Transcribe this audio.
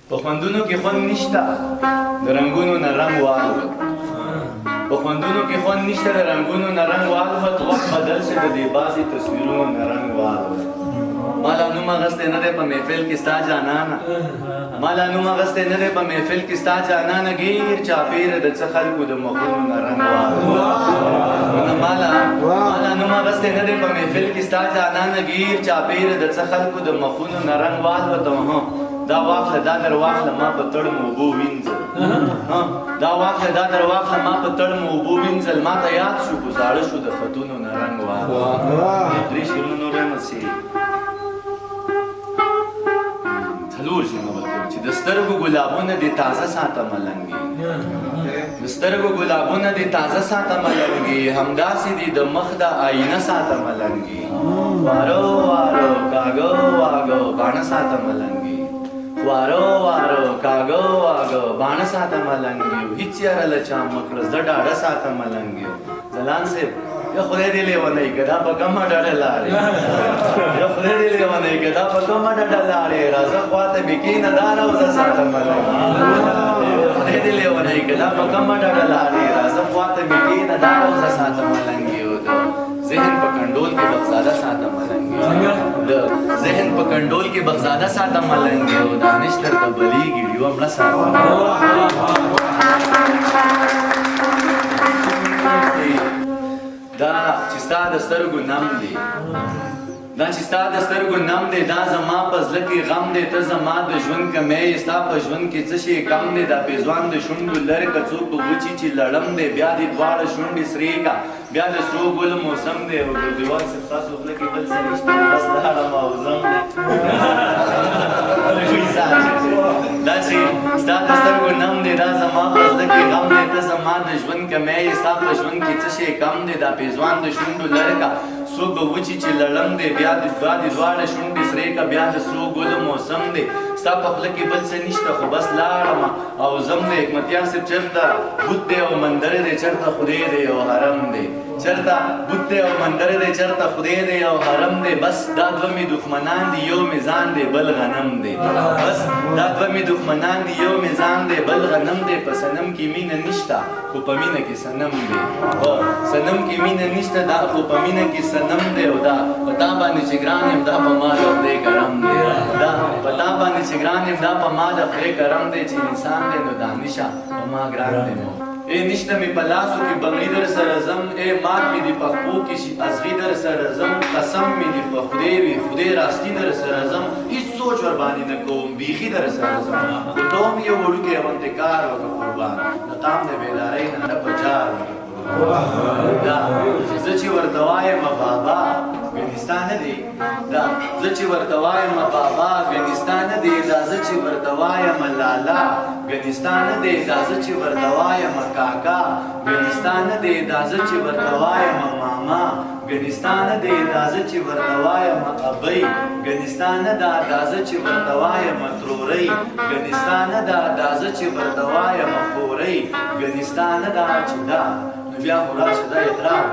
په خوندونو کې خوند نشته د رنګونو نه رنګ والوت په خوندونو کې خوند نشته د رنګونو نه رنګ والوت وخت بدل شه د دې بعضې تصویرونو نه رنګ والوت ما لا نوم اغستی نه دی په محفل کې ستا جانانه ما لا نوم اغستی نه دی په محفل کې ستا جانانه ګیر چاپېره د څه خلکو د مخونو نه رنګ والوت ما لا نوم اغستی نه دی په محفل کې ستا جانانه ګیر چاپېره د څه خلکو د مخونو نه رنګ والوت دا واخله دا در واخله ما په تړم اوبو وینځل دا واخله دا در واخله ما په تړم اوبو وینځل ما ته یاد شو ګزاړه شو د خطونو نه رنګ والوت درې شعرونه نور هم هسې څلور شعرونه به کوم چې د سترګو ګلابونه دې تازه ساته ملنګې د سترګو ګلابونه دې تازه ساته ملنګې همداسې دې د مخ د آینه ساته ملنګې وارو وارو کاږو واږو باڼه ساته ملنګې وارو وارو کاږو واږو باڼه ساته ملنګې هېڅ یاره له چا مه کړه زه ډاډه ساته ملنګې ځلان صاحب یا خدای دې لیونی که دا په کومه ډډه لاړې یا خدای دې لیونی که دا په کومه ډډه لاړې راځه خواته مې کښېنه دا روزه ساته ملنګې خدای دې لیونی که دا په کومه ډډه لاړې راځه خواته مې کښېنه دا روزه ساته ملنګې ذهن په کنډول کې بغزاده ساته ملنګې د ذهن په کنډول کې بغزاده ساته ملنګې او دانش درته بلیږي ډیوه مړه ساته دا چې ستا د سترګو نم دی دا چې ستا د سترګو نم دی دا زما په زړه کې غم دی ته زما د ژوند کمی ستا په ژوند کې څه شی کم دی دا پېزوان د شونډو لرې که څوک په وچي چې لړم دی بیا دې دواړه شونډې سرې کا بیا د سرو ګلو موسم دی او ګردیوال صاحب ستاسو خوله کې بل څه نشته بس لاړم او ځم دی دا چې ستا د سترګو نم دی دا زما په زړه کې غم دی ته زما د ژوند کمی ستا په ژوند کې څه شی کم دی دا پېزوان د شونډو لرې کا څوک به وچي چې لړم دی بیا د دواړه شونډې سرې کا بیا د سرو ګلو موسم دی ستا په خوله کې بل څه نشته خو بس لاړم او ځم دی حکمتیار صاحب چېرته بت دی او مندر دی چېرته خدای دی او حرم دی چېرته بت دی او مندر دی چېرته خدای دی او حرم دی بس دا دوه مې دښمنان دي یو مې ځان دی بل غنم دی بس دا دوه مې دښمنان دي یو مې ځان دی بل غنم دی په صنم کې مینه نشته خو په مینه کې صنم دی په صنم کې مینه نشته دا خو په مینه کې صنم دی او دا په تا باندې چې ګران یم دا په ما د خدای کرم دی دا په تا باندې چې ګران یم دا په ما د خدای کرم دی چې انسان دی نو دانشه په ما ګران دی نو ای نشته مې په لاسو کې بنګړي در سره ځم ای مات مې دې په خپو کې شي ازغي در سره ځم قسم مې دې په خدای وي خدای راستي در سره ځم هېڅ سوچ ورباندې نه کوم بیخي در سره ځم خو ته هم یو وړوکی غوندې کار وکړه قربان د تام د بیدارۍ نه نه په جار دا زه چې ورته وایم بابا ګنې ستا نه دی دا زه چې ورته وایم بابا ګنې ستا نه دی دا زه چې ورته وایم لالا ګنې ستا نه دی دا زه چې ورته وایم کاکا ګنې ستا نه دی دا زه چې ورته وایم ماما ګنې ستا نه دی دا زه چې ورته وایم ابۍ ګنې ستا نه دا زه چې ورته وایم ترورۍ ګنې ستا نه دا زه چې ورته وایم خورۍ ګنې ستا نه دا چې دا بیا خو راشه دا اعتراف